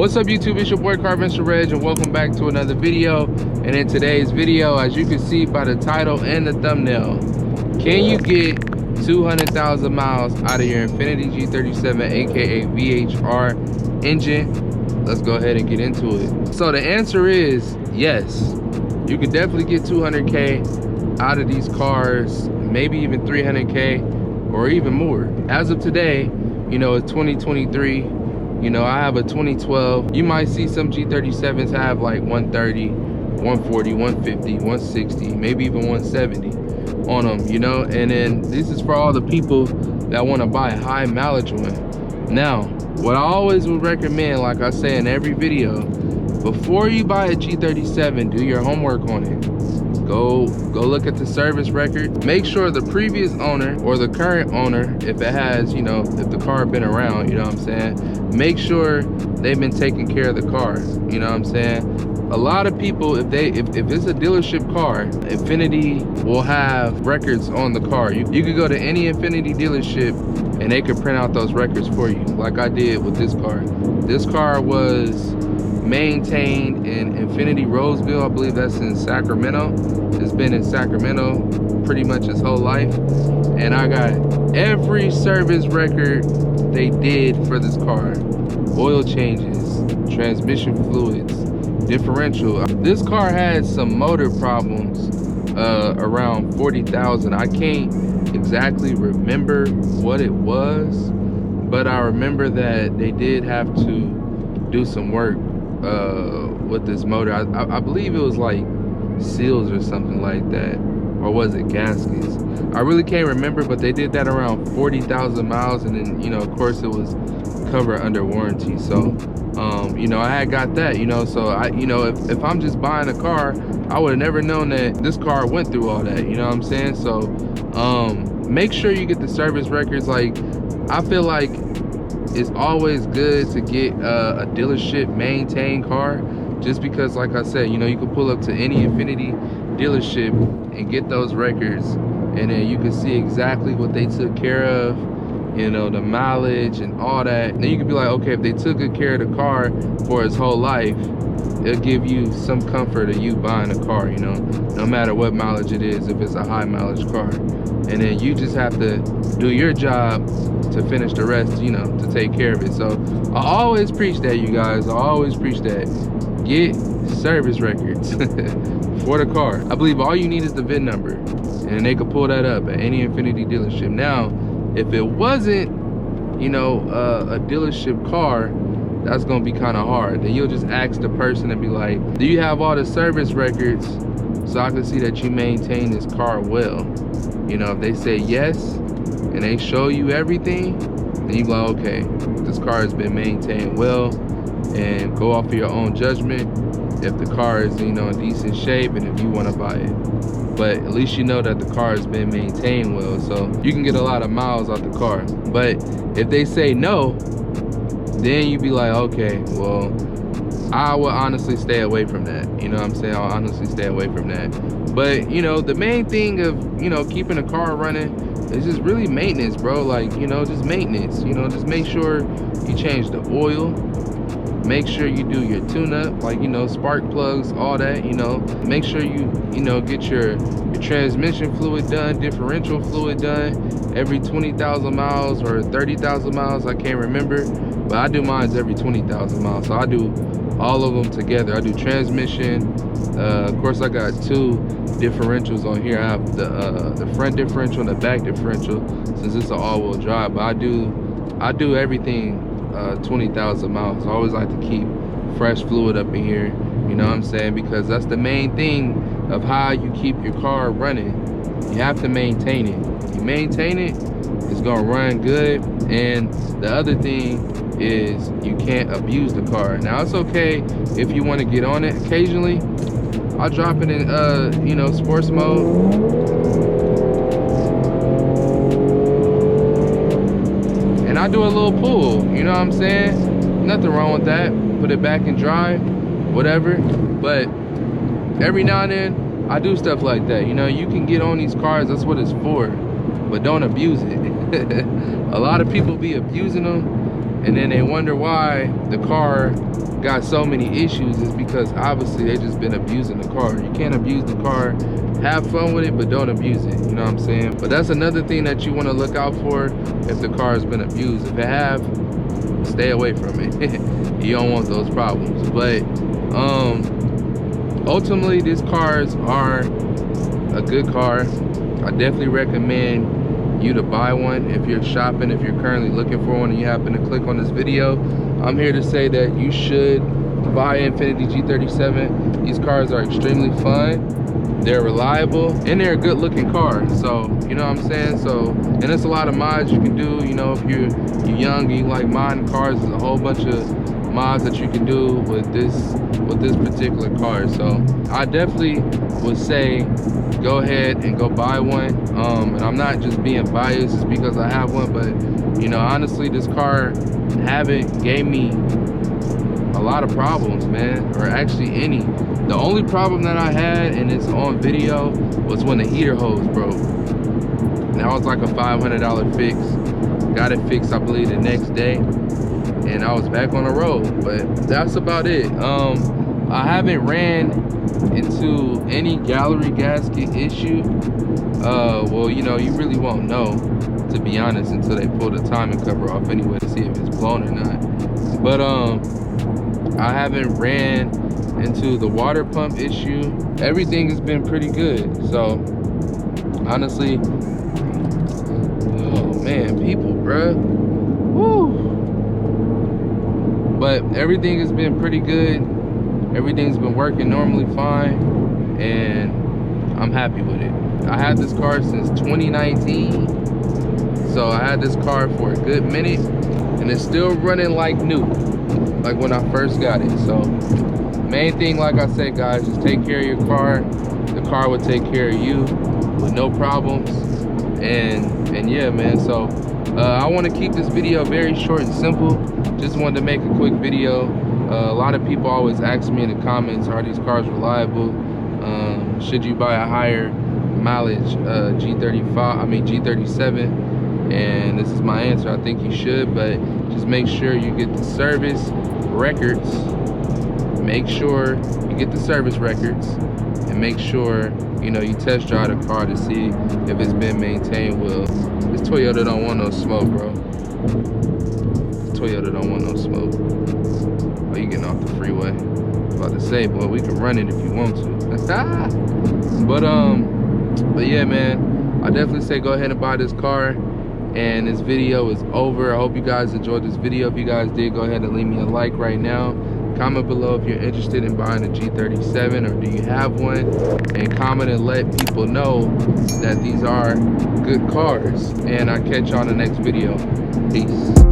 What's up YouTube, it's your boy Car Mr. Reg and welcome back to another video. And in today's video, as you can see by the title and the thumbnail, can you get 200,000 miles out of your Infiniti G37 aka VHR engine? Let's go ahead and get into it. So the answer is yes. You can definitely get 200K out of these cars, maybe even 300K or even more. As of today, you know, it's 2023. You know, I have a 2012. You might see some G37s have like 130, 140, 150, 160, maybe even 170 on them, you know? And then this is for all the people that want to buy a high mileage one. Now, what I always would recommend, like I say in every video, before you buy a G37, do your homework on it. Go look at the service record. Make sure the previous owner or the current owner, if it has, you know, if the car been around, you know what I'm saying, make sure they've been taking care of the car, you know what I'm saying. A lot of people, if it's a dealership car, Infiniti will have records on the car. You could go to any Infiniti dealership and they could print out those records for you, like I did with this car. This car was maintained in Infiniti Roseville. I believe that's in Sacramento. It's been in Sacramento pretty much his whole life. And I got every service record they did for this car. Oil changes, transmission fluids, differential. This car had some motor problems around 40,000. I can't exactly remember what it was, but I remember that they did have to do some work with this motor. I believe it was like seals or something like that, or was it gaskets? I really can't remember, but they did that around 40,000 miles, and then, you know, of course it was covered under warranty. So you know, I had got that, you know, so you know, if I'm just buying a car, I would have never known that this car went through all that, you know what I'm saying? So make sure you get the service records. Like, I feel like it's always good to get a dealership maintained car, just because, like I said, you know, you can pull up to any Infiniti dealership and get those records, and then you can see exactly what they took care of, you know, the mileage and all that. And then you can be like, okay, if they took good care of the car for its whole life, it'll give you some comfort of you buying a car, you know, no matter what mileage it is, if it's a high mileage car. And then you just have to do your job to finish the rest, you know, to take care of it. So I always preach that, you guys. I always preach that. Get service records for the car. I believe all you need is the VIN number, and they could pull that up at any Infiniti dealership. Now, if it wasn't, you know, a dealership car, that's gonna be kind of hard. Then you'll just ask the person and be like, do you have all the service records so I can see that you maintain this car well? You know, if they say yes and they show you everything, then you go, okay, this car has been maintained well, and go off of your own judgment if the car is, you know, in decent shape and if you want to buy it. But at least you know that the car has been maintained well, so you can get a lot of miles out the car. But if they say no, then you be like, okay, well, I will honestly stay away from that. You know what I'm saying? I'll honestly stay away from that. But, you know, the main thing of, you know, keeping a car running is just really maintenance, bro. Like, you know, just maintenance. You know, just make sure you change the oil. Make sure you do your tune-up, like, you know, spark plugs, all that, you know. Make sure you know, get your transmission fluid done, differential fluid done every 20,000 miles or 30,000 miles. I can't remember, but I do mine every 20,000 miles. So I do all of them together. I do transmission. Of course, I got two differentials on here. I have the front differential and the back differential, since it's an all-wheel drive. But I do everything 20,000 miles. I always like to keep fresh fluid up in here, you know what I'm saying, because that's the main thing of how you keep your car running. You have to maintain it. If you maintain it, it's gonna run good. And the other thing is, you can't abuse the car. Now, it's okay if you want to get on it occasionally. I'll drop it in you know, sports mode, and I do a little pull, you know what I'm saying? Nothing wrong with that. Put it back in drive, whatever. But every now and then, I do stuff like that. You know, you can get on these cars, that's what it's for, but don't abuse it. A lot of people be abusing them, and then they wonder why the car got so many issues. Is because obviously they just been abusing the car. You can't abuse the car. Have fun with it, but don't abuse it. You know what I'm saying? But that's another thing that you want to look out for if the car has been abused. If it have, stay away from it. You don't want those problems. But ultimately, these cars are a good car. I definitely recommend you to buy one if you're shopping, if you're currently looking for one and you happen to click on this video. I'm here to say that you should buy Infiniti G37. These cars are extremely fun. They're reliable and they're a good looking car. So, you know what I'm saying? So, and there's a lot of mods you can do. You know, if you're young and you like modding cars, there's a whole bunch of mods that you can do with this particular car. So I definitely would say go ahead and go buy one. And I'm not just being biased just because I have one, but you know, honestly, this car gave me a lot of problems, man, or actually any. The only problem that I had, and it's on video, was when the heater hose broke. And that was like a $500 fix. Got it fixed, I believe, the next day, and I was back on the road. But that's about it. I haven't ran into any gallery gasket issue. Well, you know, you really won't know, to be honest, until they pull the timing cover off anyway to see if it's blown or not. But I haven't ran into the water pump issue. Everything has been pretty good. So honestly, oh man, people, bruh. Woo. But everything has been pretty good. Everything's been working normally fine, and I'm happy with it. I had this car since 2019, so I had this car for a good minute, and it's still running like new, like when I first got it. So main thing, like I said, guys, just take care of your car. The car will take care of you with no problems. And yeah, man, so I want to keep this video very short and simple. Just wanted to make a quick video. A lot of people always ask me in the comments, are these cars reliable? Should you buy a higher mileage G37? And this is my answer. I think you should, but just make sure you get the service records. Make sure you get the service records, and make sure, you know, you test drive the car to see if it's been maintained well. This Toyota don't want no smoke, bro. Toyota don't want no smoke. Oh, you getting off the freeway. I was about to say, boy, we can run it if you want to. But yeah, man, I definitely say go ahead and buy this car. And this video is over. I hope you guys enjoyed this video. If you guys did, go ahead and leave me a like right now. Comment below if you're interested in buying a G37, or do you have one, and comment and let people know that these are good cars. And I'll catch you on the next video. Peace.